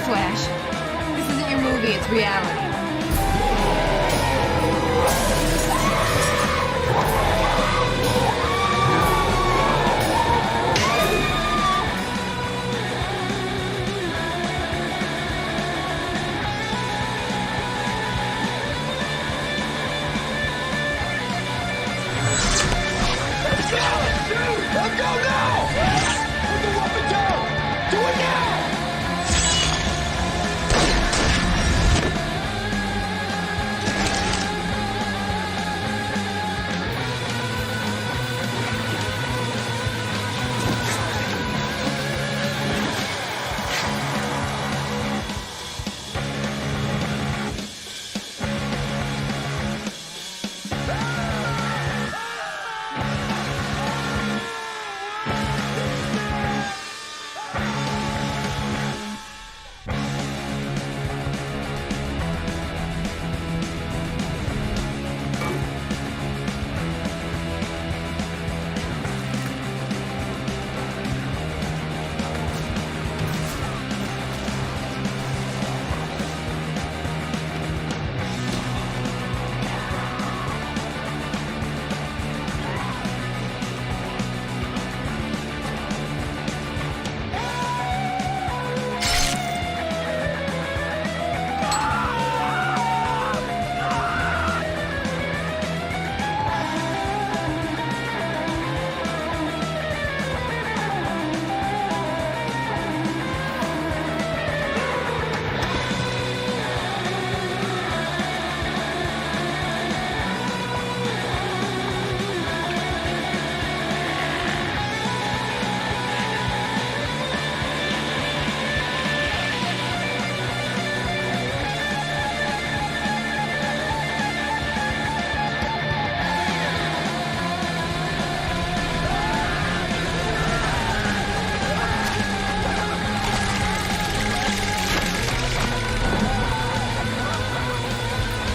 Newsflash. This isn't your movie, it's reality. Let go now! Put the weapon down! Do it now!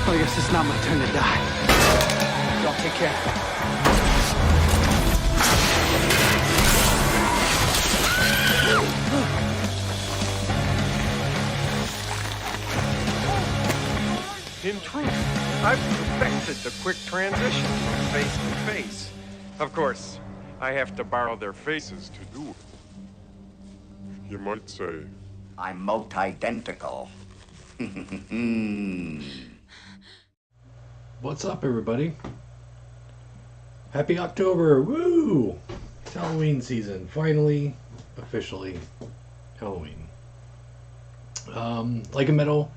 I guess it's not my turn to die. Y'all take care. In truth, I've perfected the quick transition from face to face. Of course, I have to borrow their faces to do it. You might say. I'm multi-identical. What's up, everybody? Happy October! Woo! It's Halloween season. Finally, officially, Halloween. Like a Metal,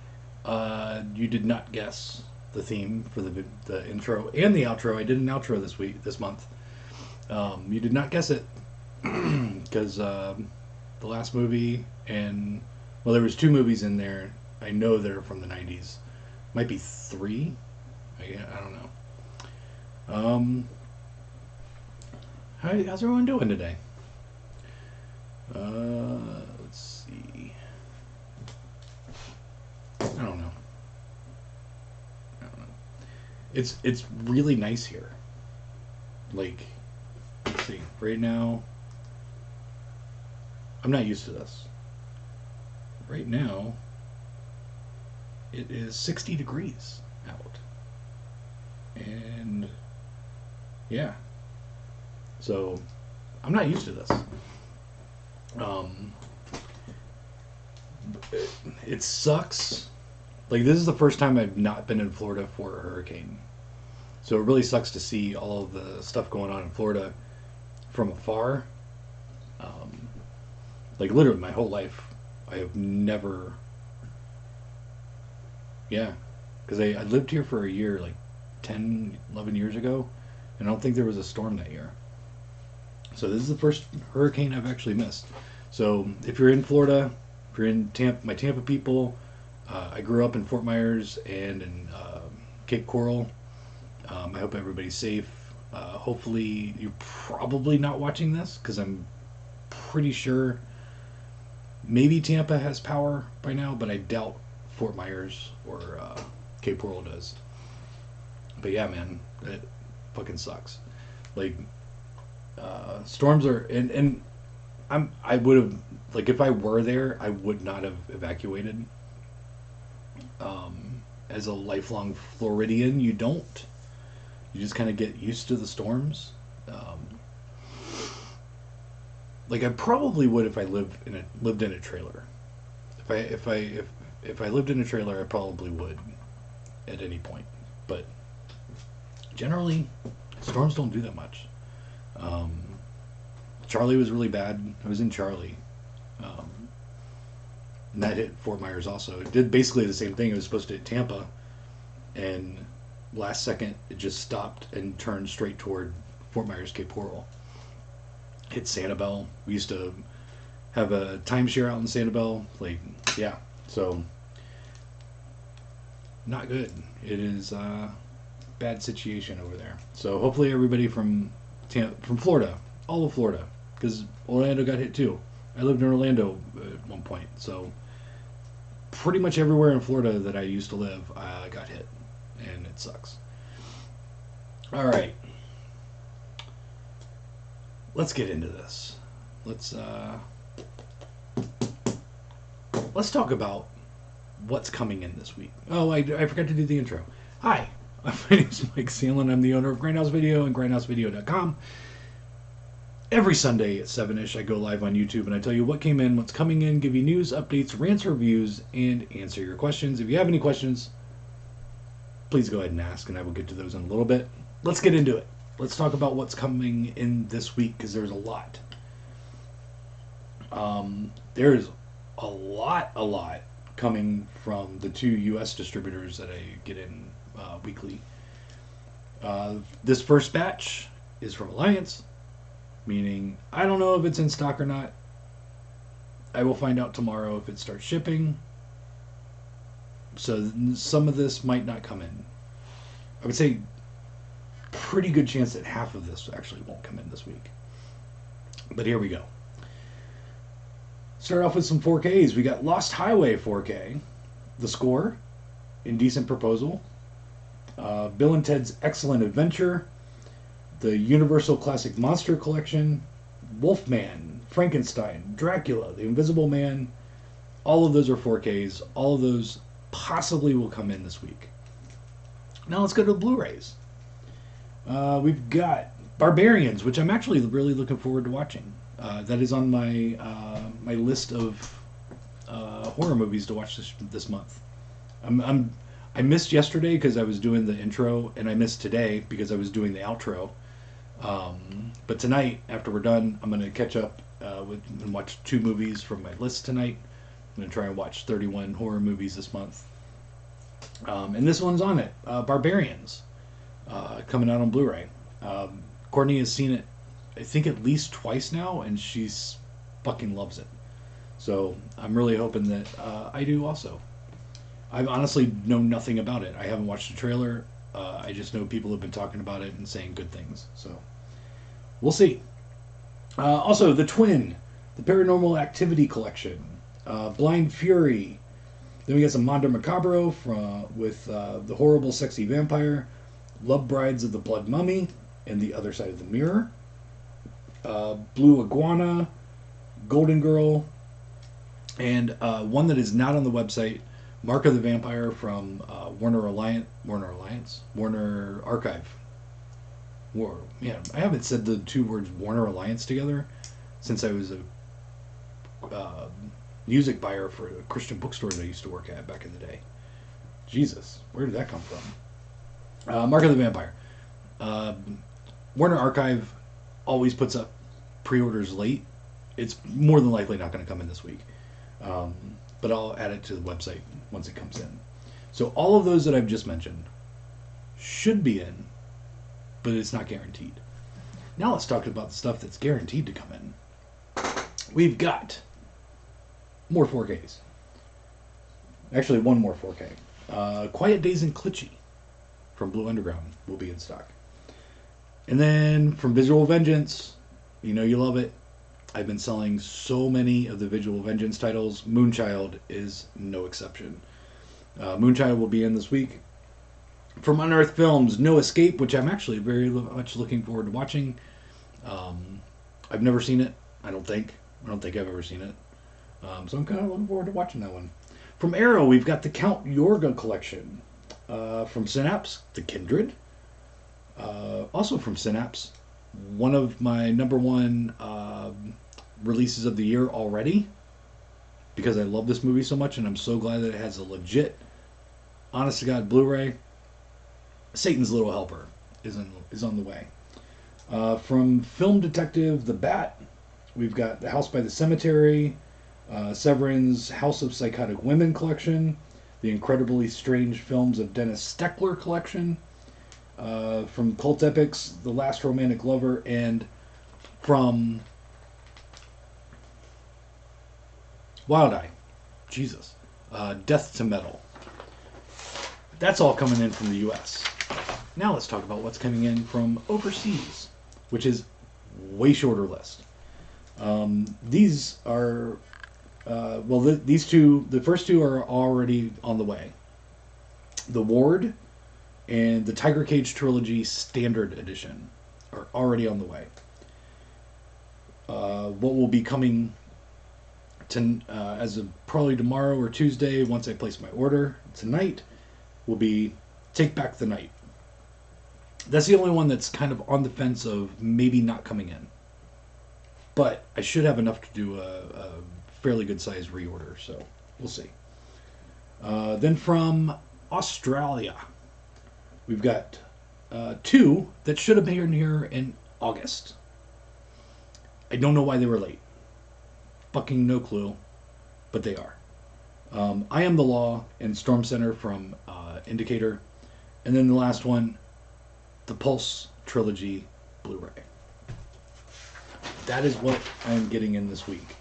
you did not guess the theme for the intro and the outro. I did an outro this month. You did not guess it because the last movie and there was 2 movies in there. I know they're from the 90s. Might be 3. I don't know. How's everyone doing today? Let's see. I don't know. It's really nice here. Like, let's see. Right now, I'm not used to this. Right now, it is 60 degrees out. And yeah, so I'm not used to this. It sucks. Like, this is the first time I've not been in Florida for a hurricane, so it really sucks to see all of the stuff going on in Florida from afar. Like, literally my whole life I have never, because I lived here for a year, like 10, 11 years ago, and I don't think there was a storm that year. So this is the first hurricane I've actually missed. So if you're in Florida, if you're in Tampa, my Tampa people, I grew up in Fort Myers and in Cape Coral. I hope everybody's safe. Hopefully you're probably not watching this, because I'm pretty sure maybe Tampa has power by now, but I doubt Fort Myers or Cape Coral does. But yeah, man, it fucking sucks. Like, storms are, and I would have Like, if I were there, I would not have evacuated. As a lifelong Floridian, you don't. You just kind of get used to the storms. Like, I probably would if I lived in a trailer. If I lived in a trailer, I probably would at any point. But generally, storms don't do that much. Charlie was really bad. I was in Charlie. And that hit Fort Myers also. It did basically the same thing. It was supposed to hit Tampa, and last second it just stopped and turned straight toward Fort Myers, Cape Coral. Hit Sanibel. We used to have a timeshare out in Sanibel. Like, yeah. So, not good. It is a bad situation over there. So hopefully everybody from Florida, all of Florida, because Orlando got hit too. I lived in Orlando at one point, so pretty much everywhere in Florida that I used to live, got hit, and it sucks. All right, let's get into this. Let's talk about what's coming in this week. Oh, I forgot to do the intro. Hi, my name is Mike Sandlin. I'm the owner of Grindhouse Video and grindhousevideo.com. Every Sunday at 7-ish, I go live on YouTube and I tell you what came in, what's coming in, give you news, updates, rants, reviews, and answer your questions. If you have any questions, please go ahead and ask, and I will get to those in a little bit. Let's get into it. Let's talk about what's coming in this week, because there's a lot. There's a lot coming from the 2 U.S. distributors that I get in weekly. This first batch is from Alliance, meaning I don't know if it's in stock or not. I will find out tomorrow if it starts shipping. So some of this might not come in. I would say pretty good chance that half of this actually won't come in this week. But here we go. Start off with some 4Ks. We got Lost Highway 4K, The Score, Indecent Proposal, Bill and Ted's Excellent Adventure, the Universal Classic Monster Collection, Wolfman, Frankenstein, Dracula, The Invisible Man. All of those are 4Ks. All of those possibly will come in this week. Now let's go to the Blu-rays. We've got Barbarians, which I'm actually really looking forward to watching. That is on my my list of horror movies to watch this month. I missed yesterday because I was doing the intro, and I missed today because I was doing the outro. But tonight, after we're done, I'm going to catch up and watch 2 movies from my list tonight. I'm going to try and watch 31 horror movies this month. And this one's on it, Barbarians, coming out on Blu-ray. Courtney has seen it, I think, at least twice now, and she's fucking loves it. So I'm really hoping that I do also. I honestly know nothing about it. I haven't watched the trailer. I just know people have been talking about it and saying good things. So we'll see. Also, The Twin, the Paranormal Activity Collection, Blind Fury. Then we got some Mondo Macabro with The Horrible Sexy Vampire, Love Brides of the Blood Mummy, and The Other Side of the Mirror, Blue Iguana, Golden Girl, and one that is not on the website, Mark of the Vampire from Warner Archive. Man, I haven't said the 2 words Warner Alliance together since I was a music buyer for a Christian bookstore that I used to work at back in the day. Jesus, where did that come from? Mark of the Vampire. Warner Archive always puts up pre-orders late. It's more than likely not going to come in this week. But I'll add it to the website once it comes in. So all of those that I've just mentioned should be in, but it's not guaranteed. Now let's talk about the stuff that's guaranteed to come in. We've got more 4Ks. Actually, one more 4K. Quiet Days in Klitschy from Blue Underground will be in stock. And then from Visual Vengeance, you know you love it. I've been selling so many of the Visual Vengeance titles. Moonchild is no exception. Moonchild will be in this week. From Unearthed Films, No Escape, which I'm actually very much looking forward to watching. I've never seen it, I don't think. I don't think I've ever seen it. So I'm kind of looking forward to watching that one. From Arrow, we've got the Count Yorga collection. From Synapse, The Kindred. Also from Synapse, one of my number one releases of the year already, because I love this movie so much, and I'm so glad that it has a legit, honest to God Blu-ray. Satan's Little Helper is on the way. From Film Detective, The Bat, we've got The House by the Cemetery, Severin's House of Psychotic Women collection, The Incredibly Strange Films of Dennis Steckler collection, from Cult Epics, The Last Romantic Lover, and from Wild Eye, Jesus, Death to Metal. That's all coming in from the U.S. Now let's talk about what's coming in from overseas, which is way shorter list. These are, these two, the first two are already on the way. The Ward and the Tiger Cage Trilogy Standard Edition are already on the way. What will be coming to, as of probably tomorrow or Tuesday, once I place my order tonight, will be Take Back the Night. That's the only one that's kind of on the fence of maybe not coming in. But I should have enough to do a fairly good sized reorder, so we'll see. Then from Australia, we've got two that should have been here in August. I don't know why they were late. Fucking no clue, but they are. I Am the Law and Storm Center from Indicator. And then the last one, the Pulse Trilogy Blu-ray. That is what I'm getting in this week.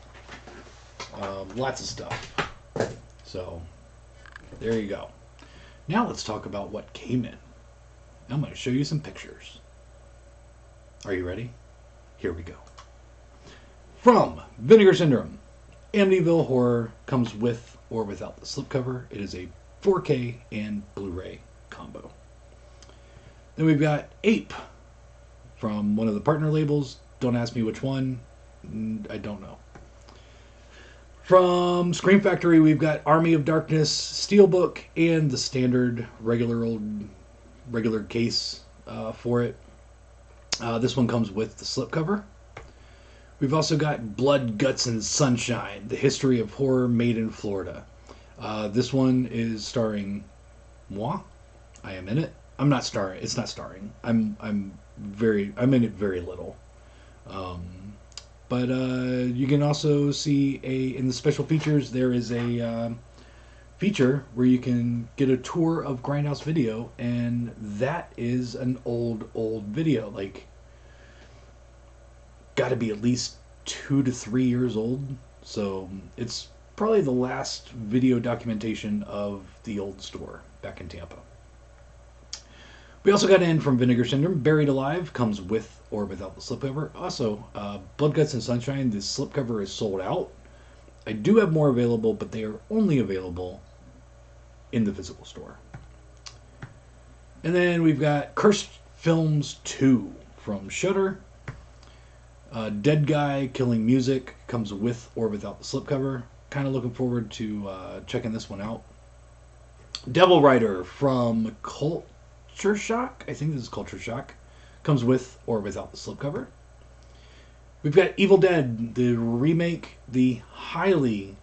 Lots of stuff. So, there you go. Now let's talk about what came in. I'm going to show you some pictures. Are you ready? Here we go. From Vinegar Syndrome, Amityville Horror comes with or without the slipcover. It is a 4K and Blu-ray combo. Then we've got Ape from one of the partner labels. Don't ask me which one. I don't know. From Scream Factory, we've got Army of Darkness Steelbook and the standard regular case for it. This one comes with the slipcover. We've also got Blood, Guts, and Sunshine, the history of horror made in Florida. This one is starring moi. I am in it. I'm not starring. It's not starring. I'm in it very little. But you can also see in the special features, there is a feature where you can get a tour of Grindhouse video, and that is an old video, like got to be at least 2 to 3 years old. So it's probably the last video documentation of the old store back in Tampa. We also got in from Vinegar Syndrome, Buried Alive, comes with or without the slipcover. Also, Blood, Guts, and Sunshine, the slipcover is sold out. I do have more available, but they are only available in the physical store. And then we've got Cursed Films 2 from Shudder. Dead Guy Killing Music comes with or without the slipcover. Kind of looking forward to checking this one out. Devil Rider from Culture Shock. I think this is Culture Shock. Comes with or without the slipcover. We've got Evil Dead, the remake, the highly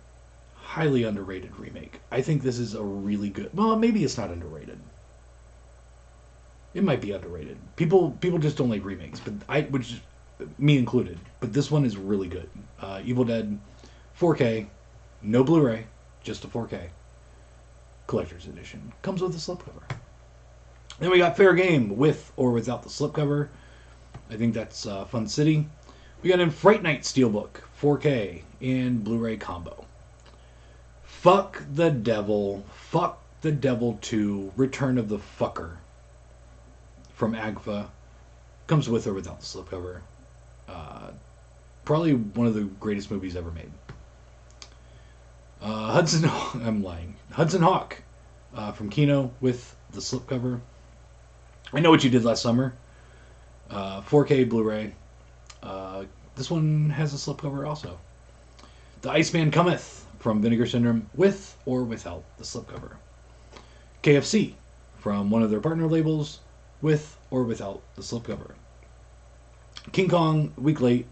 underrated remake. I think this is a really good... Well, maybe it's not underrated. It might be underrated. People just don't like remakes, but which me included. But this one is really good. Evil Dead 4K, no Blu-ray, just a 4K collector's edition. Comes with a slipcover. Then we got Fair Game with or without the slipcover. I think that's Fun City. We got in Fright Night Steelbook 4K and Blu-ray combo. Fuck the Devil 2 Return of the Fucker from AGFA. Comes with or without the slipcover. Probably one of the greatest movies ever made. Hudson Hawk from Kino with the slipcover. I Know What You Did Last Summer. 4K Blu-ray. This one has a slipcover also. The Iceman Cometh from Vinegar Syndrome with or without the slipcover. KFC from one of their partner labels with or without the slipcover. King Kong, a week late,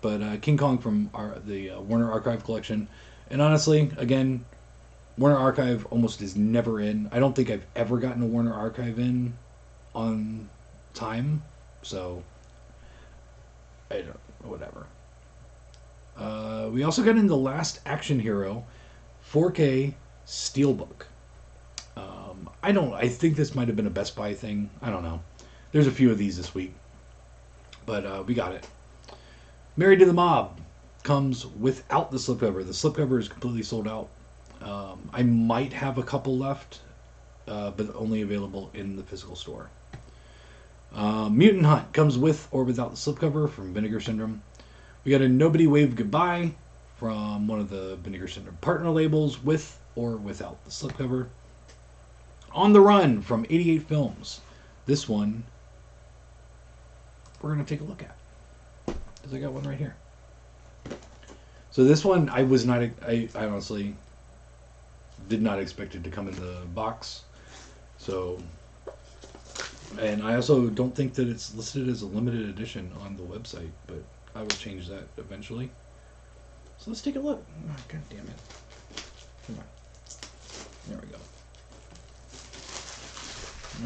but King Kong from the Warner Archive collection. And honestly, again, Warner Archive almost is never in. I don't think I've ever gotten a Warner Archive in on time, so I don't, whatever. We also got in The Last Action Hero 4K Steelbook. I think this might have been a Best Buy thing. I don't know. There's a few of these this week, but we got it. Married to the Mob comes without the slipcover. The slipcover is completely sold out. I might have a couple left, but only available in the physical store. Mutant Hunt comes with or without the slipcover from Vinegar Syndrome. We got a Nobody Wave Goodbye from one of the Vinegar Syndrome partner labels with or without the slipcover. On the Run from 88 Films. This one we're going to take a look at, because I got one right here. So this one I honestly did not expect it to come in the box. So, and I also don't think that it's listed as a limited edition on the website, but I will change that eventually. So let's take a look. Oh, God damn it. Come on. There we go.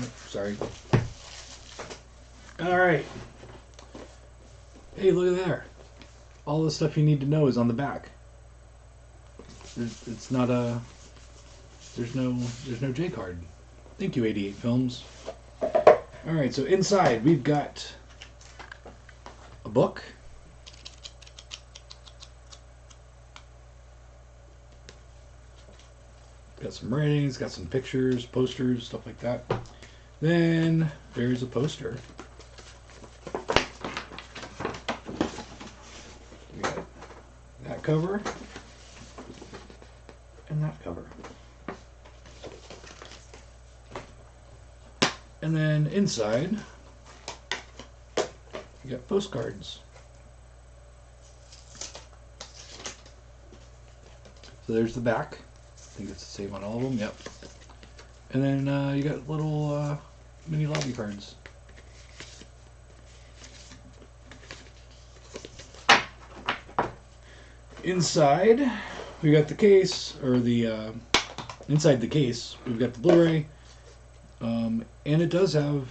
Oh, sorry. Alright. Hey, look at there. All the stuff you need to know is on the back. It's not a... There's no J card. Thank you, 88 Films. Alright, so inside we've got a book. Got some writings, got some pictures, posters, stuff like that. Then there's a poster. We got that cover and that cover. And then inside, you got postcards. So there's the back. I think it's the same on all of them. Yep. And then you got little mini lobby cards. Inside, we got the case, or the inside the case, we've got the Blu-ray, and it does have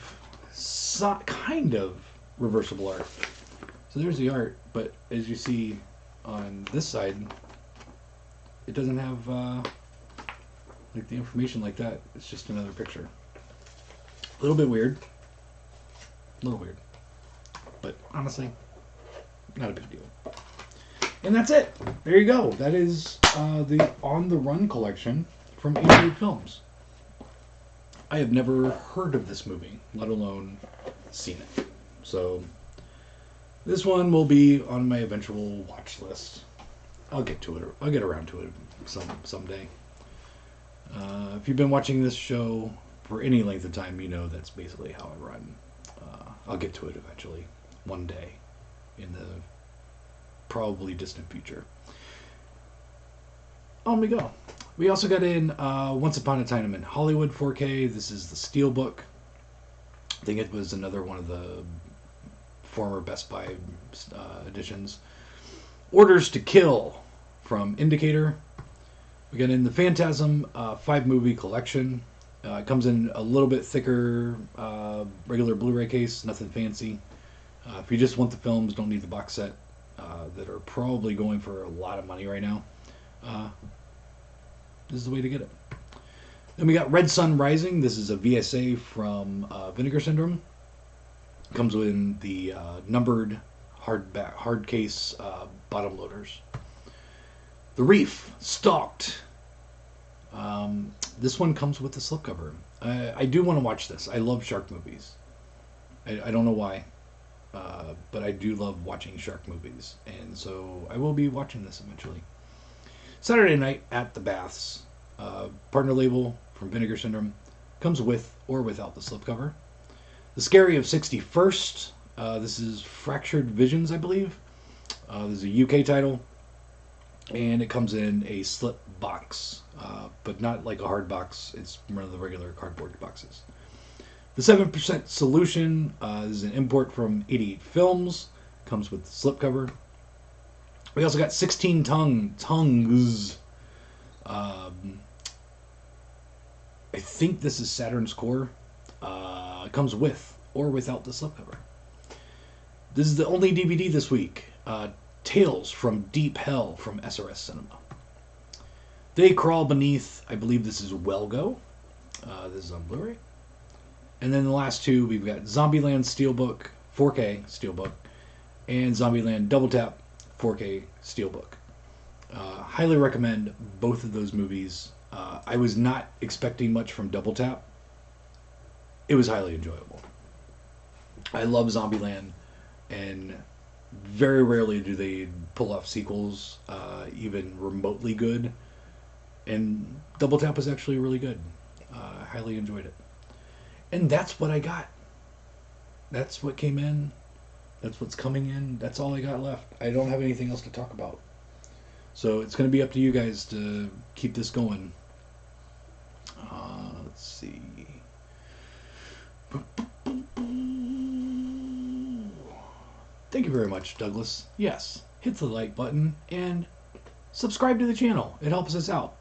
kind of reversible art. So there's the art, but as you see on this side, it doesn't have like the information like that. It's just another picture. A little bit weird. A little weird. But honestly, not a big deal. And that's it. There you go. That is the On the Run collection from 88 Films. I have never heard of this movie, let alone seen it. So this one will be on my eventual watch list. I'll get to it. I'll get around to it someday. If you've been watching this show for any length of time, you know that's basically how I run. I'll get to it eventually, one day, in the probably distant future. On we go. We also got in Once Upon a Time in Hollywood 4K. This is the Steelbook. I think it was another one of the former Best Buy editions. Orders to Kill from Indicator. We got in the Phantasm 5-movie collection. It comes in a little bit thicker regular Blu-ray case, nothing fancy. If you just want the films, don't need the box set, that are probably going for a lot of money right now, this is the way to get it. Then we got Red Sun Rising. This is a VSA from Vinegar Syndrome. Comes with the numbered hard case bottom loaders. The Reef, Stalked. This one comes with the slipcover. I do want to watch this. I love shark movies. I don't know why, but I do love watching shark movies, and so I will be watching this eventually. Saturday Night at the Baths. Partner label from Vinegar Syndrome. Comes with or without the slipcover. The Scary of 61st. This is Fractured Visions, I believe. This is a UK title. and it comes in a slip box, but not like a hard box. It's one of the regular cardboard boxes. The 7% solution is an import from 88 Films. Comes with the slipcover. We also got 16 tongues. I think this is Saturn's core. It comes with or without the slipcover. This is the only DVD this week. Tales from Deep Hell from SRS Cinema. They Crawl Beneath, I believe this is Welgo. This is on Blu-ray. And then the last two, we've got Zombieland Steelbook, 4K Steelbook, and Zombieland Double Tap, 4K Steelbook. Highly recommend both of those movies. I was not expecting much from Double Tap. It was highly enjoyable. I love Zombieland, and very rarely do they pull off sequels even remotely good. And Double Tap was actually really good. I highly enjoyed it. And that's what I got. That's what came in. That's what's coming in. That's all I got left. I don't have anything else to talk about. So it's going to be up to you guys to keep this going. Let's see. Thank you very much, Douglas. Yes, hit the like button and subscribe to the channel. It helps us out.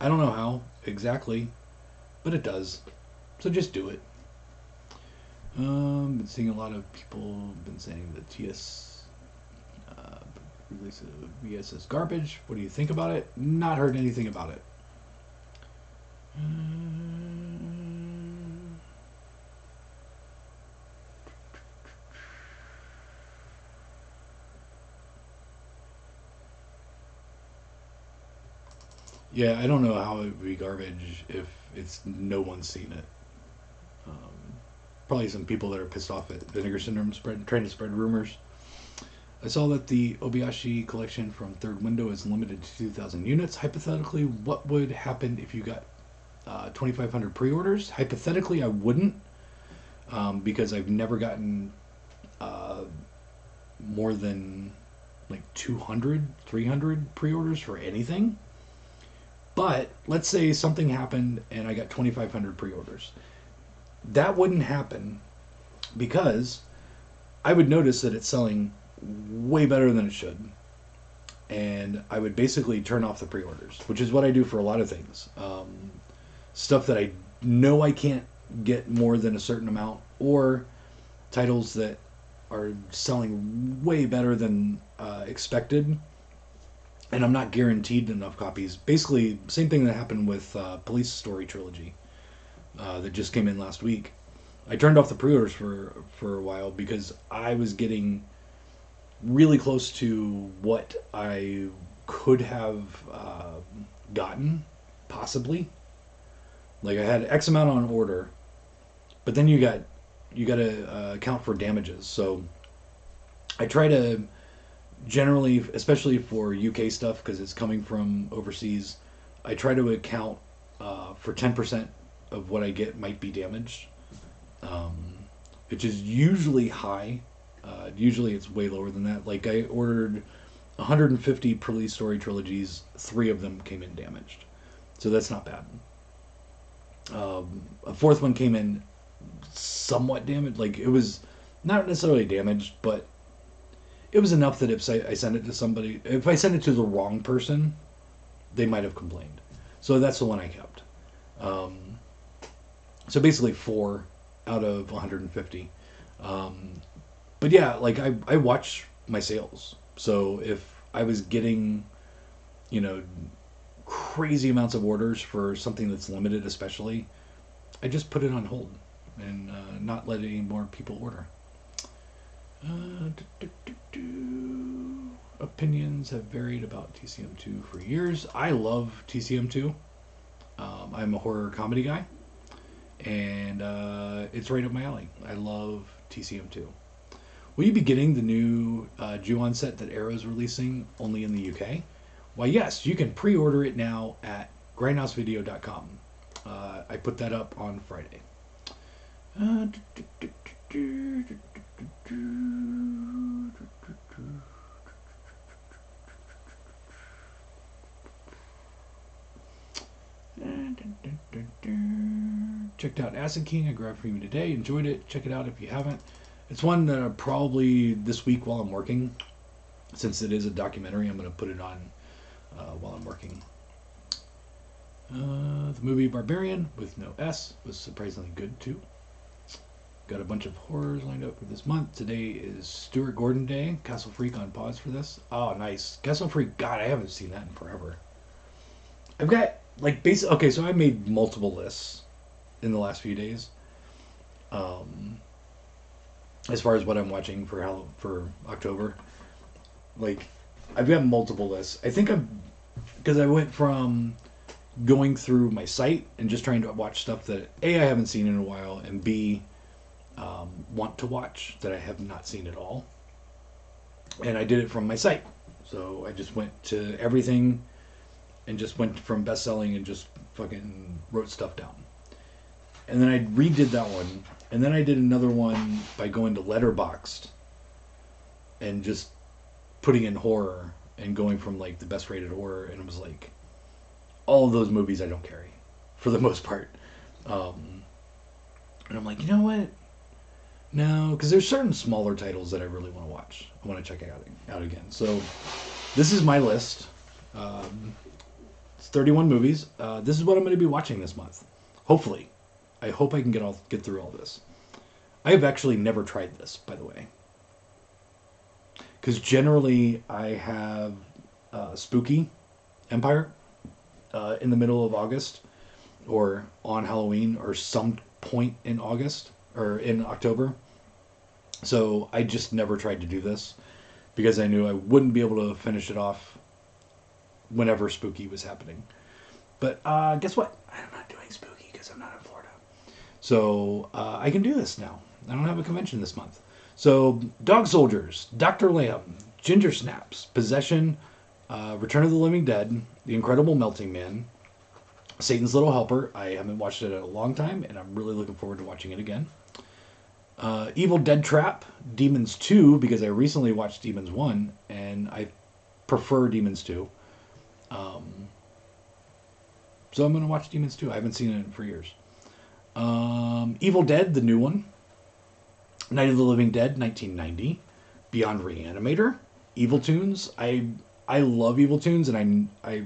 I don't know how exactly, but it does. So just do it. Been seeing a lot of people been saying the TS release of VSS garbage. What do you think about it? Not heard anything about it. Yeah, I don't know how it would be garbage if it's no one's seen it. Probably some people that are pissed off at Vinegar Syndrome trying to spread rumors. I saw that the Obayashi collection from Third Window is limited to 2,000 units. Hypothetically, what would happen if you got 2,500 pre-orders? Hypothetically, I wouldn't, because I've never gotten more than like 200, 300 pre-orders for anything. But let's say something happened and I got 2,500 pre-orders. That wouldn't happen because I would notice that it's selling way better than it should. And I would basically turn off the pre-orders, which is what I do for a lot of things. Stuff that I know I can't get more than a certain amount, or titles that are selling way better than expected, and I'm not guaranteed enough copies. Basically, same thing that happened with Police Story Trilogy that just came in last week. I turned off the pre-orders for a while because I was getting really close to what I could have gotten, possibly. Like I had X amount on order, but then you got to account for damages. So I try to generally, especially for UK stuff, because it's coming from overseas, I try to account for 10% of what I get might be damaged, which is usually high. Usually it's way lower than that. Like I ordered 150 Police Story Trilogies, 3 of them came in damaged. So that's not bad. A fourth one came in somewhat damaged. Like it was not necessarily damaged, but it was enough that if I sent it to somebody, if I sent it to the wrong person, they might have complained. So that's the one I kept. So basically 4 out of 150. But yeah, like I watch my sales. So if I was getting, crazy amounts of orders for something that's limited, especially, I just put it on hold and not let any more people order. Opinions have varied about TCM2 for years. I love TCM2. I'm a horror comedy guy, and it's right up my alley. I love TCM2. Will you be getting the new Ju-On set that Arrow's releasing only in the UK? Why, yes, you can pre-order it now at grindhousevideo.com. I put that up on Friday. Checked out Acid King. I grabbed for you today. Enjoyed it. Check it out if you haven't. It's one that I'll probably this week while I'm working. Since it is a documentary, I'm going to put it on while I'm working. The movie Barbarian with no S was surprisingly good too. Got a bunch of horrors lined up for this month. Today is Stuart Gordon Day. Castle Freak on pause for this. Oh, nice. Castle Freak. God, I haven't seen that in forever. I've got like basic. Okay, so I made multiple lists in the last few days. As far as what I'm watching for October, like I've got multiple lists. I think because I went from going through my site and just trying to watch stuff that A, I haven't seen in a while, and B, want to watch that I have not seen at all. And I did it from my site. So I just went to everything and just went from best-selling and just fucking wrote stuff down. And then I redid that one. And then I did another one by going to Letterboxd and just putting in horror and going from like the best rated horror, and it was like all of those movies I don't carry for the most part. And I'm like, you know what? No, because there's certain smaller titles that I really want to watch. I want to check it out again. So this is my list. It's 31 movies. This is what I'm going to be watching this month. Hopefully. I hope I can get through all this. I have actually never tried this, by the way. Because generally I have Spooky Empire in the middle of August or on Halloween or some point in August or in October. So I just never tried to do this because I knew I wouldn't be able to finish it off whenever Spooky was happening. But guess what? I'm not doing Spooky because I'm not in Florida. So I can do this now. I don't have a convention this month. So Dog Soldiers, Dr. Lamb, Ginger Snaps, Possession, Return of the Living Dead, The Incredible Melting Man, Satan's Little Helper. I haven't watched it in a long time, and I'm really looking forward to watching it again. Evil Dead Trap, Demons 2, because I recently watched Demons 1, and I prefer Demons 2. So I'm going to watch Demons 2. I haven't seen it for years. Evil Dead, the new one. Night of the Living Dead, 1990. Beyond Reanimator. Evil Tunes. I love Evil Tunes, and I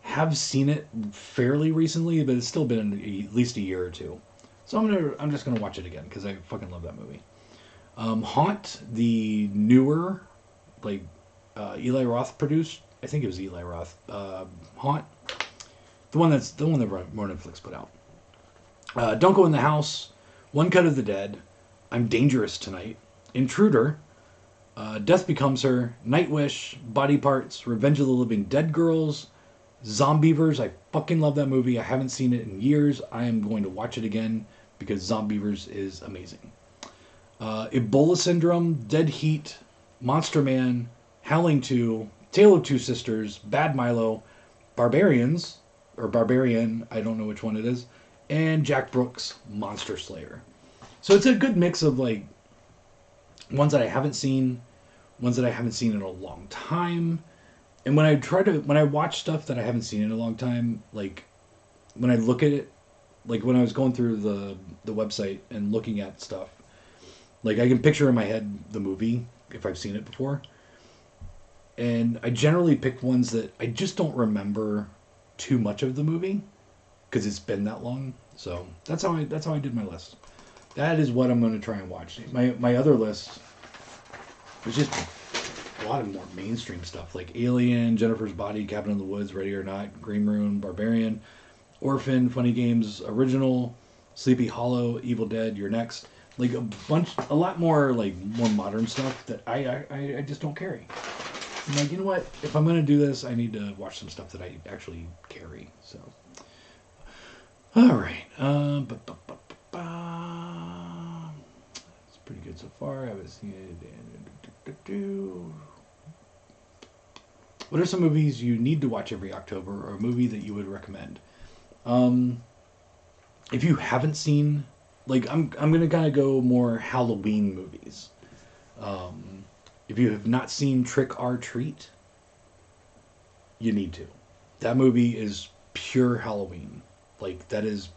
have seen it fairly recently, but it's still been at least a year or two. So I'm just gonna watch it again because I fucking love that movie. Haunt, the newer, like Eli Roth produced. I think it was Eli Roth. Haunt, the one that Netflix put out. Don't Go in the House. One Cut of the Dead. I'm Dangerous Tonight. Intruder. Death Becomes Her. Nightwish. Body Parts. Revenge of the Living Dead Girls. Zombievers. I fucking love that movie. I haven't seen it in years. I am going to watch it again because Zombievers is amazing. Ebola Syndrome. Dead Heat. Monster Man. Howling 2. Tale of Two Sisters. Bad Milo. Barbarians. Or Barbarian. I don't know which one it is. And Jack Brooks' Monster Slayer. So it's a good mix of like ones that I haven't seen, ones that I haven't seen in a long time. And when I watch stuff that I haven't seen in a long time, like when I look at it, like when I was going through the website and looking at stuff, like I can picture in my head the movie if I've seen it before. And I generally pick ones that I just don't remember too much of the movie because it's been that long. So that's how I did my list. That is what I'm going to try and watch. My other list was just a lot of more mainstream stuff like Alien, Jennifer's Body, Cabin in the Woods, Ready or Not, Green Room, Barbarian, Orphan, Funny Games, Original, Sleepy Hollow, Evil Dead, You're Next. Like a lot more like more modern stuff that I just don't carry. I'm like, you know what? If I'm going to do this, I need to watch some stuff that I actually carry. So, all right. It's pretty good so far. I haven't seen it. What are some movies you need to watch every October, or a movie that you would recommend? If you haven't seen, like, I'm gonna kind of go more Halloween movies. If you have not seen Trick or Treat, you need to. That movie is pure Halloween. Like, that is,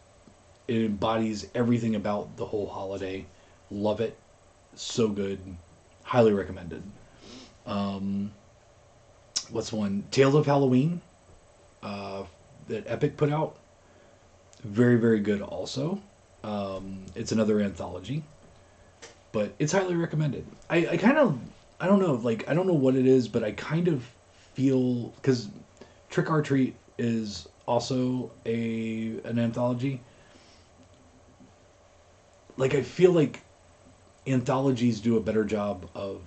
it embodies everything about the whole holiday. Love it. So good. Highly recommended. What's one? Tales of Halloween, that Epic put out. Very, very good also. It's another anthology, but it's highly recommended. I kind of, I don't know, like, I don't know what it is, but I kind of feel, because Trick or Treat is also an anthology. Like, I feel like anthologies do a better job of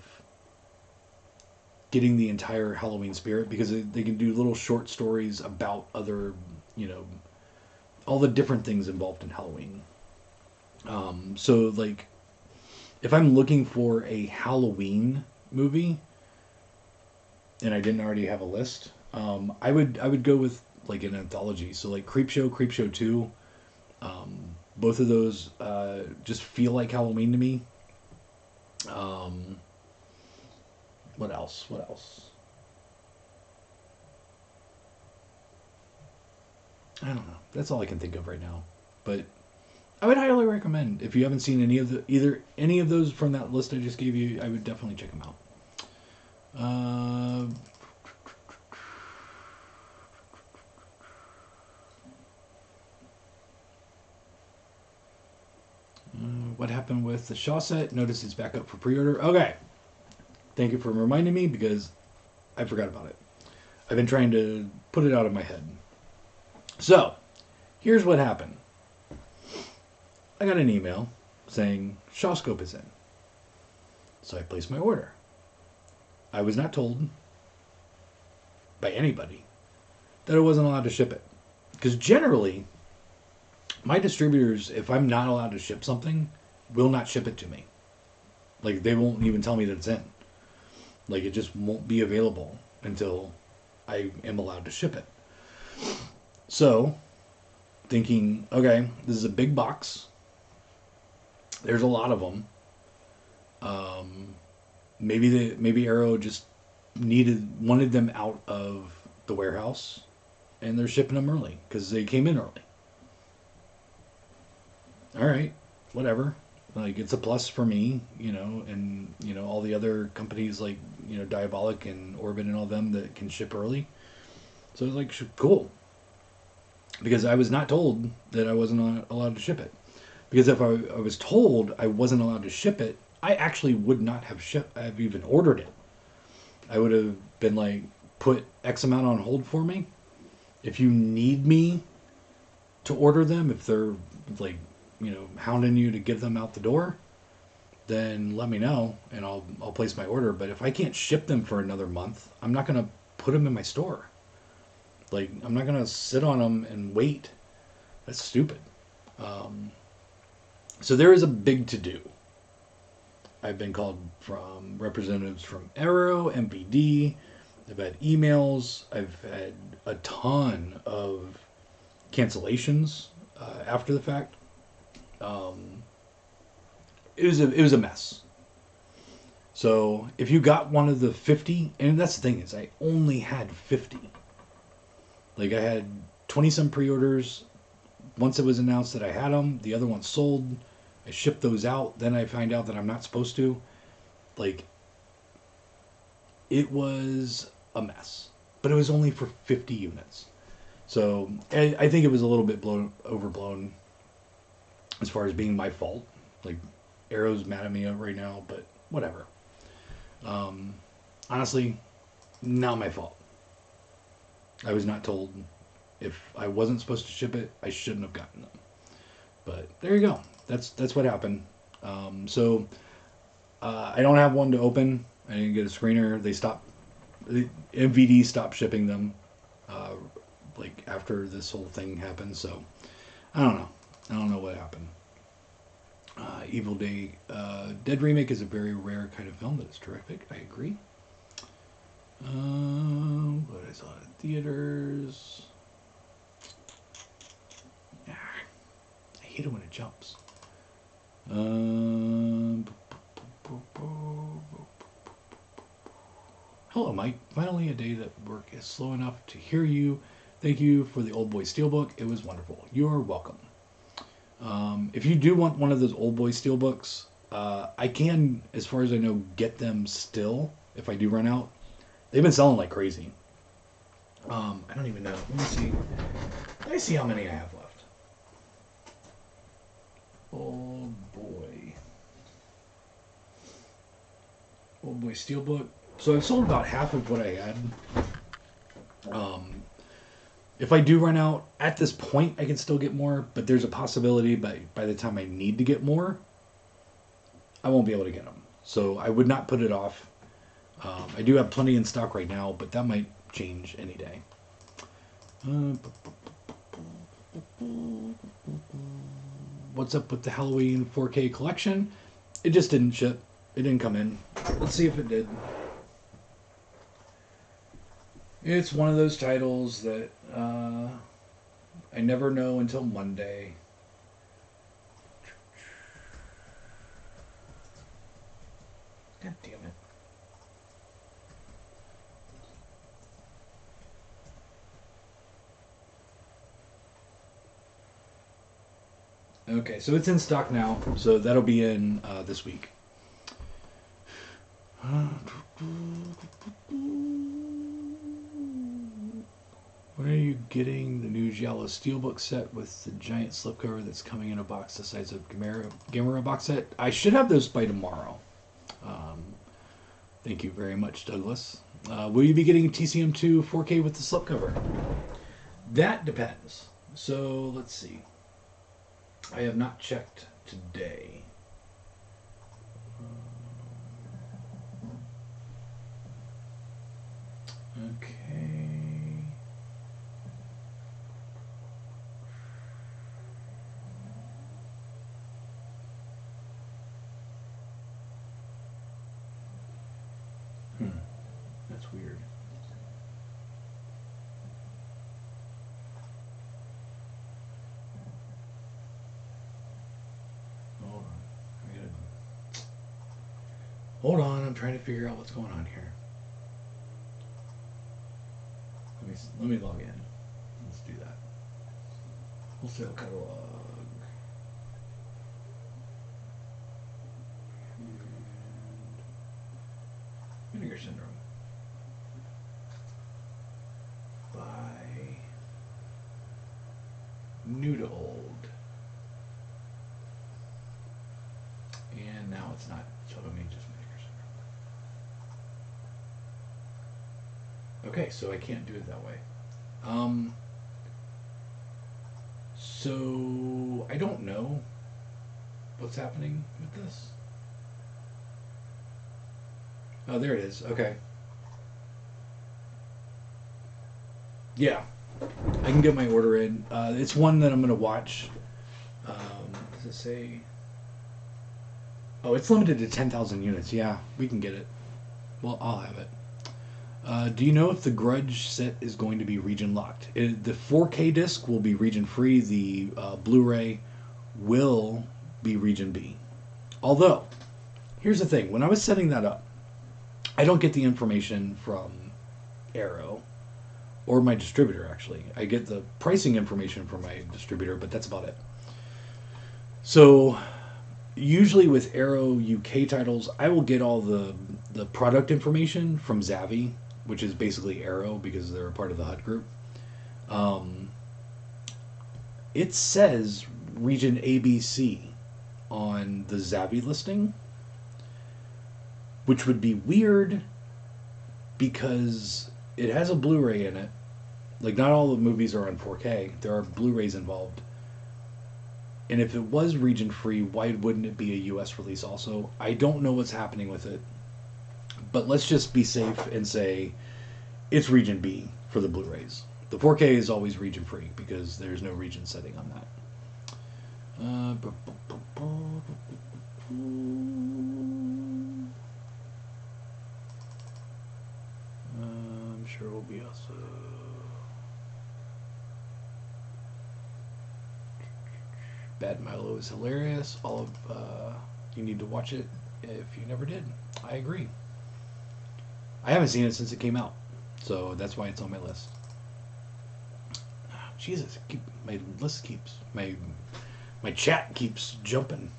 getting the entire Halloween spirit, because they can do little short stories about other, all the different things involved in Halloween. So, like, if I'm looking for a Halloween movie and I didn't already have a list, I would go with, like, an anthology. So, like, Creepshow 2, both of those just feel like Halloween to me. What else? I don't know. That's all I can think of right now. But I would highly recommend, if you haven't seen any of those from that list I just gave you, I would definitely check them out. What happened with the Shaw set? Notice it's back up for pre-order. Okay. Thank you for reminding me, because I forgot about it. I've been trying to put it out of my head. So, here's what happened. I got an email saying Shawscope is in. So I placed my order. I was not told by anybody that I wasn't allowed to ship it. Because generally, my distributors, if I'm not allowed to ship something, will not ship it to me. Like, they won't even tell me that it's in. Like, it just won't be available until I am allowed to ship it. So, thinking, okay, this is a big box. There's a lot of them. Maybe Arrow just wanted them out of the warehouse, and they're shipping them early because they came in early. All right, whatever. Like, it's a plus for me, and all the other companies like Diabolic and Orbit and all them that can ship early. So it's like, cool. Because I was not told that I wasn't allowed to ship it. Because if I was told I wasn't allowed to ship it, I actually would not have even ordered it. I would have been like, put X amount on hold for me. If you need me to order them, if they're like, hounding you to get them out the door, then let me know and I'll place my order. But if I can't ship them for another month, I'm not going to put them in my store. Like, I'm not going to sit on them and wait. That's stupid. So there is a big to-do. I've been called from representatives from Arrow, MPD. I've had emails. I've had a ton of cancellations after the fact. It was a mess. So if you got one of the 50, and that's the thing, is I only had 50. Like, I had 20 some pre-orders. Once it was announced that I had them, the other ones sold. I shipped those out. Then I find out that I'm not supposed to. Like, it was a mess. But it was only for 50 units. So I think it was a little bit overblown as far as being my fault. Like, Arrow's mad at me right now, but whatever. Honestly, not my fault. I was not told. If I wasn't supposed to ship it, I shouldn't have gotten them. But there you go. That's what happened. So I don't have one to open. I didn't get a screener. MVD stopped shipping them like after this whole thing happened. So I don't know. I don't know what happened. Evil Dead remake is a very rare kind of film that is terrific. I agree. What I saw in theaters. I hate it when it jumps. Hello, Mike. Finally, a day that work is slow enough to hear you Thank you for the Old Boy Steelbook. It was wonderful. You're welcome. If you do want one of those Old Boy Steelbooks, I can, as far as I know, get them still if I do run out. They've been selling like crazy. I don't even know. Let me see. Let me see how many I have left. Old Boy. Old Boy Steelbook. So I've sold about half of what I had. If I do run out, at this point, I can still get more, but there's a possibility by the time I need to get more, I won't be able to get them. So I would not put it off. I do have plenty in stock right now, but that might change any day. What's up with the Halloween 4K collection? It just didn't ship. It didn't come in. Let's see if it did. It's one of those titles that I never know until Monday. God damn it. Okay, so it's in stock now, so that'll be in this week. When are you getting the new Giallo Steelbook set with the giant slipcover that's coming in a box the size of Gamera box set? I should have those by tomorrow. Thank you very much, Douglas. Will you be getting TCM2 4K with the slipcover? That depends. So, let's see. I have not checked today. Okay. That's weird. Hold on, I'm trying to figure out what's going on here. Let me log in. Let's do that. Wholesale catalog. And Vinegar Syndrome. By new to old. And now it's not showing me just Vinegar Syndrome. Okay, so I can't do it that way. So I don't know what's happening with this. Oh, there it is. Okay. Yeah, I can get my order in. It's one that I'm going to watch. Does it say? Oh, it's limited to 10,000 units. Yeah, we can get it. Well, I'll have it. Do you know if the Grudge set is going to be region locked? The 4K disc will be region free. The Blu-ray will be region B. Although, here's the thing. When I was setting that up, I don't get the information from Arrow or my distributor, actually. I get the pricing information from my distributor, but that's about it. So, usually with Arrow UK titles, I will get all the product information from Zavvi, which is basically Arrow because they're a part of the HUD group. It says region ABC on the Zavvi listing, which would be weird because it has a Blu-ray in it. Like, not all the movies are on 4K. There are Blu-rays involved. And if it was region free, why wouldn't it be a US release also? I don't know what's happening with it. But let's just be safe and say it's region B for the Blu-rays. The 4K is always region free because there's no region setting on that. I'm sure it will be also. Bad Milo is hilarious. All of you need to watch it if you never did. I agree. I haven't seen it since it came out, so that's why it's on my list. Jesus, my list keeps my chat keeps jumping.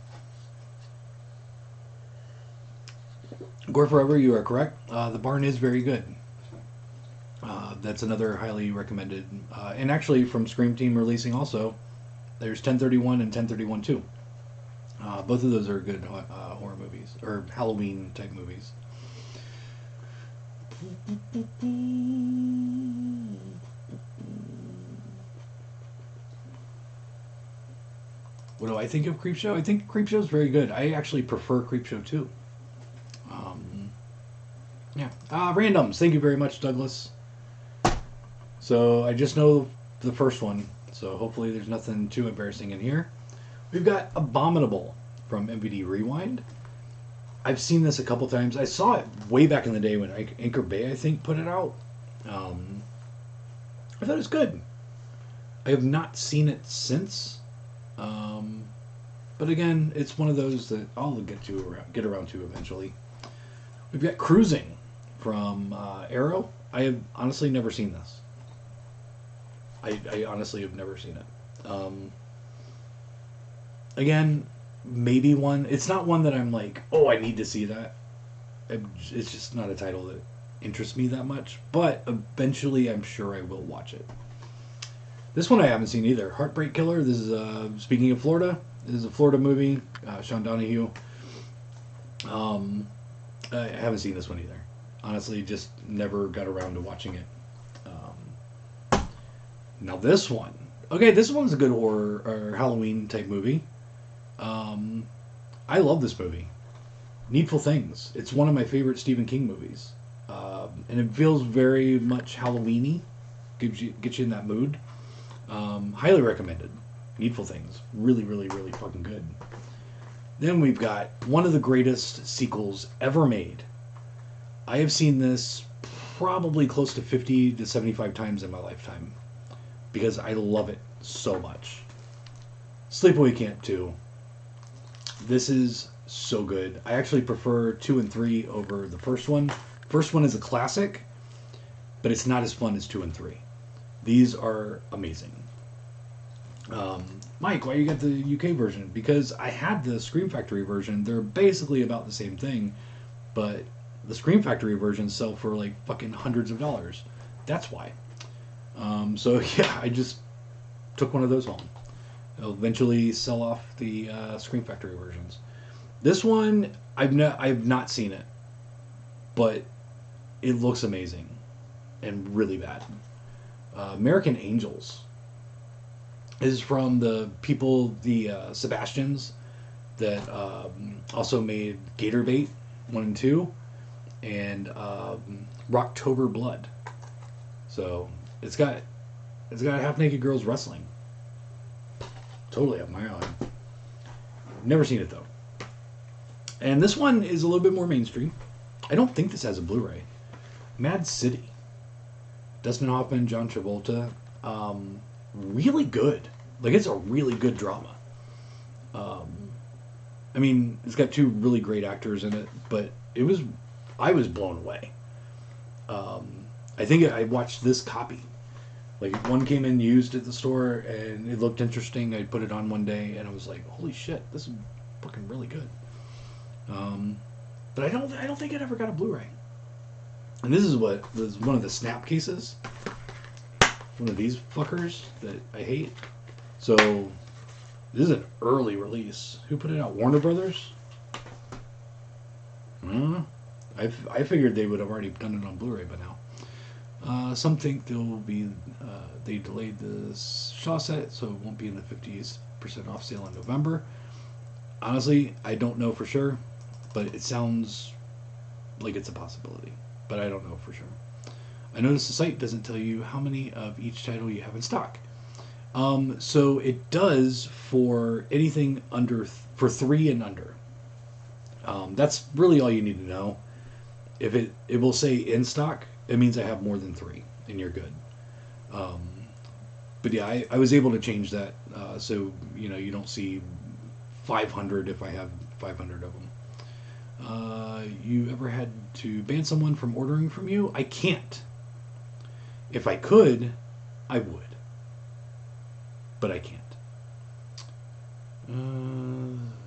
Gore Forever, you are correct. The Barn is very good. That's another highly recommended. And actually, from Scream Team releasing also, there's 1031 and 1031 2. Both of those are good horror movies, or Halloween type movies. What do I think of Creepshow? I think Creepshow is very good. I actually prefer Creepshow 2. Yeah. Randoms. Thank you very much, Douglas. So I just know the first one, so hopefully there's nothing too embarrassing in here. We've got Abominable from MVD Rewind. I've seen this a couple times. I saw it way back in the day when Anchor Bay, I think, put it out. I thought it was good. I have not seen it since. But again, it's one of those that I'll get around to eventually. We've got Cruising from Arrow. I have honestly never seen this. I honestly have never seen it. Again, maybe one. It's not one that I'm like, oh, I need to see that. It's just not a title that interests me that much. But eventually, I'm sure I will watch it. This one I haven't seen either. Heartbreak Killer. This is, speaking of Florida, this is a Florida movie. Sean Donahue. I haven't seen this one either. Honestly, just never got around to watching it. Now this one. Okay, this one's a good horror or Halloween type movie. I love this movie. Needful Things. It's one of my favorite Stephen King movies. And it feels very much Halloween-y. Gets you in that mood. Highly recommended. Needful Things. Really, really, really fucking good. Then we've got one of the greatest sequels ever made. I have seen this probably close to 50 to 75 times in my lifetime. Because I love it so much. Sleepaway Camp 2. This is so good. I actually prefer 2 and 3 over the first one. First one is a classic, but it's not as fun as 2 and 3. These are amazing. Mike, why you got the UK version? Because I had the Scream Factory version. They're basically about the same thing, but the Scream Factory versions sell for like fucking hundreds of dollars. That's why. So yeah, I just took one of those home. I'll eventually sell off the Scream Factory versions. This one, I've not seen it, but it looks amazing and really bad. American Angels is from the people, the Sebastians, that also made Gator Bait 1 and 2, and Rocktober Blood. So it's got half naked girls wrestling. Totally up my alley. Never seen it though. And this one is a little bit more mainstream. I don't think this has a Blu-ray. Mad City. Dustin Hoffman, John Travolta. Really good. Like, it's a really good drama. I mean, it's got 2 really great actors in it, but I was blown away. I think I watched this copy. Like, one came in used at the store, and it looked interesting. I put it on one day, and I was like, holy shit, this is fucking really good. But I don't think it ever got a Blu-ray. And this is what was one of the snap cases. One of these fuckers that I hate. So, this is an early release. Who put it out? Warner Brothers? I figured they would have already done it on Blu-ray by now. Some think they delayed the Shaw set, so it won't be in the 50% off sale in November. Honestly, I don't know for sure, but it sounds like it's a possibility. But I don't know for sure. I noticed the site doesn't tell you how many of each title you have in stock. So it does for anything for 3 and under. That's really all you need to know. If it will say in stock, it means I have more than 3, and you're good. But yeah, I was able to change that, so you don't see 500 if I have 500 of them. You ever had to ban someone from ordering from you? I can't. If I could, I would. but I can't.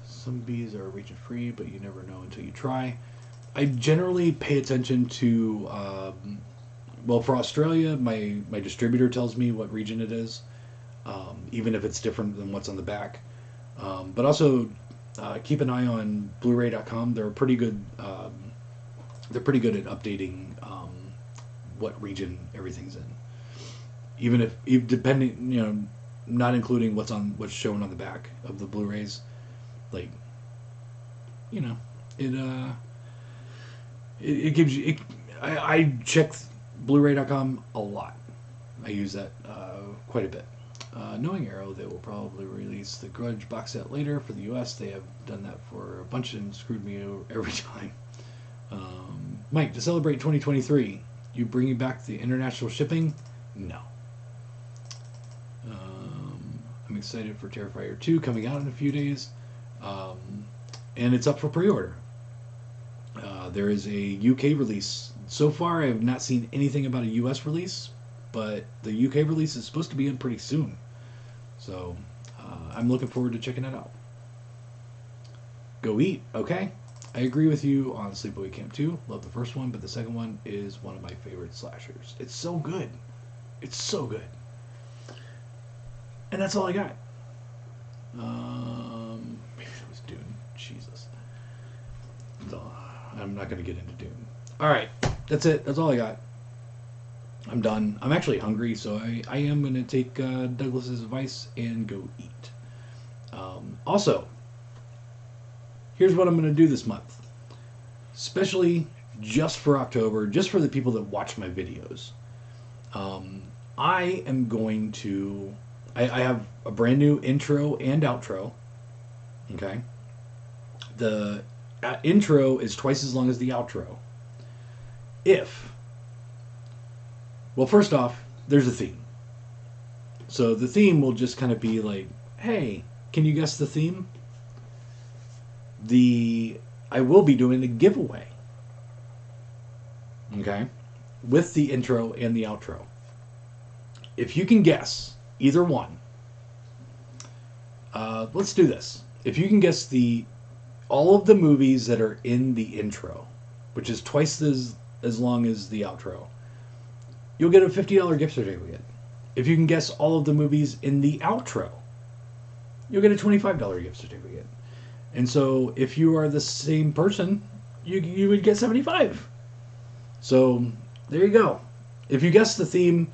Some bees are region free, but you never know until you try. I generally pay attention to, well, for Australia, my distributor tells me what region it is, even if it's different than what's on the back. But also, keep an eye on Blu-Ray.com. They're pretty good. They're pretty good at updating what region everything's in. Even if depending, you know, not including what's shown on the back of the Blu-rays, like, you know, it gives you. I check Blu-Ray.com a lot. I use that quite a bit. Knowing Arrow, they will probably release the Grudge box set later for the U.S. They have done that for a bunch and screwed me every time. Mike, to celebrate 2023, you bringing back the international shipping? No. I'm excited for Terrifier 2 coming out in a few days, and it's up for pre-order. There is a UK release. So far, I have not seen anything about a US release, but the UK release is supposed to be in pretty soon. So I'm looking forward to checking it out. Go Eat, okay. I agree with you on Sleepaway Camp 2. Love the first one, but the second one is one of my favorite slashers. It's so good. It's so good. And that's all I got. Maybe it was Dune. Jesus. I'm not going to get into Dune. Alright, that's it. That's all I got. I'm done. I'm actually hungry, so I am going to take Douglas's advice and go eat. Also, here's what I'm going to do this month. Especially just for October, just for the people that watch my videos. I am going to... I have a brand new intro and outro. Okay? The intro is twice as long as the outro. Well, first off, there's a theme. So the theme will just kind of be like, hey, can you guess the theme? I will be doing a giveaway. Okay? With the intro and the outro. If you can guess either one, let's do this. If you can guess all of the movies that are in the intro, which is twice as long as the outro, you'll get a $50 gift certificate. If you can guess all of the movies in the outro, you'll get a $25 gift certificate. And so if you are the same person, you would get $75. So there you go. If you guess the theme,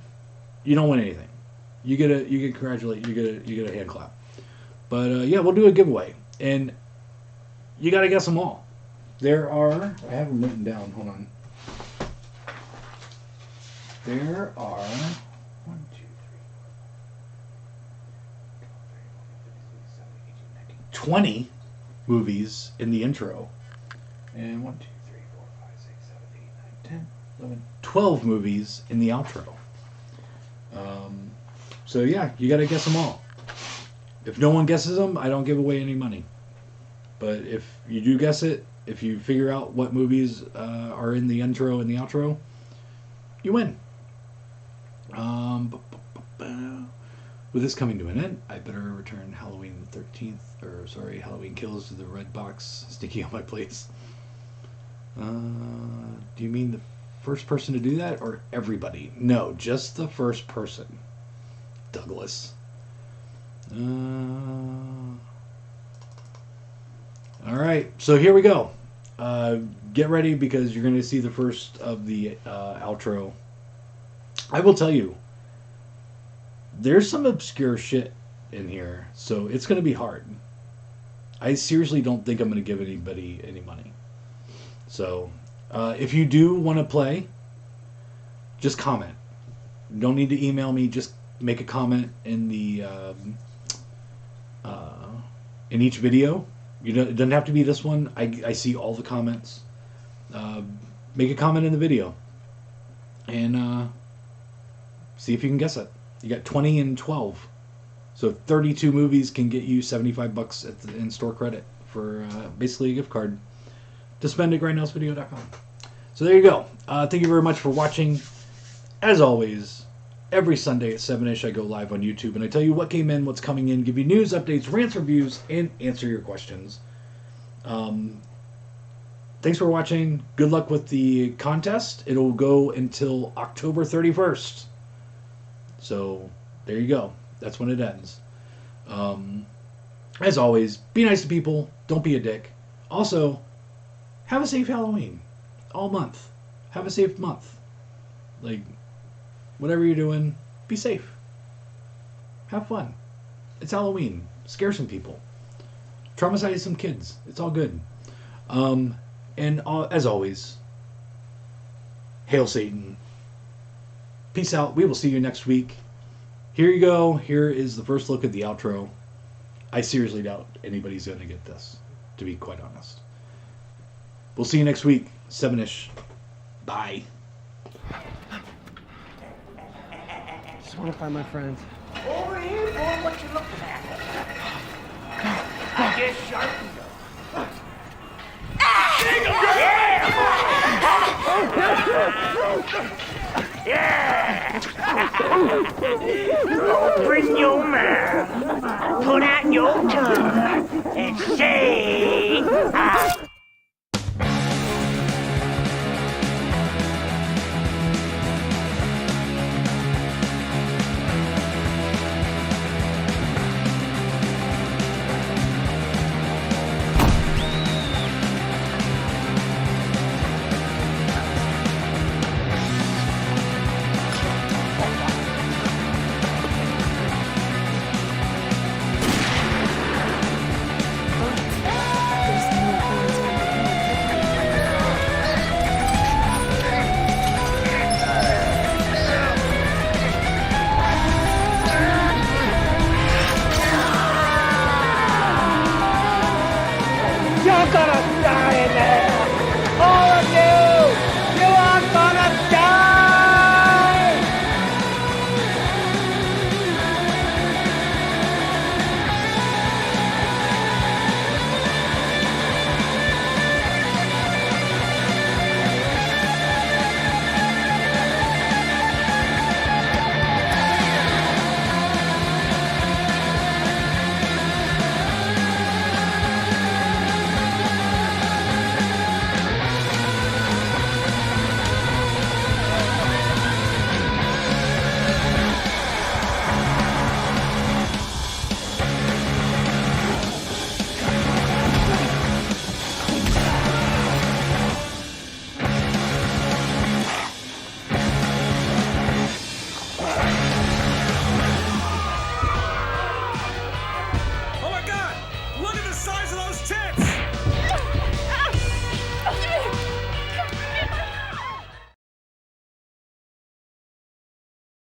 you don't win anything. You get a hand clap. But yeah, we'll do a giveaway. And you got to guess them all. I have them written down. Hold on. There are 20 movies in the intro. And 1, 2, 3, 4, 5, 6, 7, 8, 9, 10, 11, 12 movies in the outro. So yeah, you got to guess them all. If no one guesses them, I don't give away any money. But if you do guess it, if you figure out what movies are in the intro and the outro, you win. With this coming to an end, I better return Halloween 13th, Halloween Kills to the red box sticky on my plates. Do you mean the first person to do that, or everybody? No, just the first person. Douglas. Alright, so here we go. Get ready, because you're going to see the first of the outro. I will tell you, there's some obscure shit in here, so it's going to be hard. I seriously don't think I'm going to give anybody any money. So, if you do want to play, just comment. You don't need to email me, just make a comment in the in each video. It doesn't have to be this one. I see all the comments. Make a comment in the video. And see if you can guess it. You got 20 and 12. So 32 movies can get you $75 in store credit for basically a gift card to spend at grindhousevideo.com. So there you go. Thank you very much for watching. As always, Every Sunday at 7-ish, I go live on YouTube, and I tell you what came in, what's coming in, give you news, updates, rants, reviews, and answer your questions. Thanks for watching. Good luck with the contest. It'll go until October 31st. So, there you go. That's when it ends. As always, be nice to people. Don't be a dick. Also, have a safe Halloween. All month. Have a safe month. Like, whatever you're doing, be safe. Have fun. It's Halloween. Scare some people. Traumatize some kids. It's all good. And as always, hail Satan. Peace out. We will see you next week. Here you go. Here is the first look at the outro. I seriously doubt anybody's going to get this, to be quite honest. We'll see you next week. 7-ish. Bye. Just want to find my friends. Over here, boy, what you looking at? I guess sharpened up. Yeah! Open your mouth, put out your tongue, and say,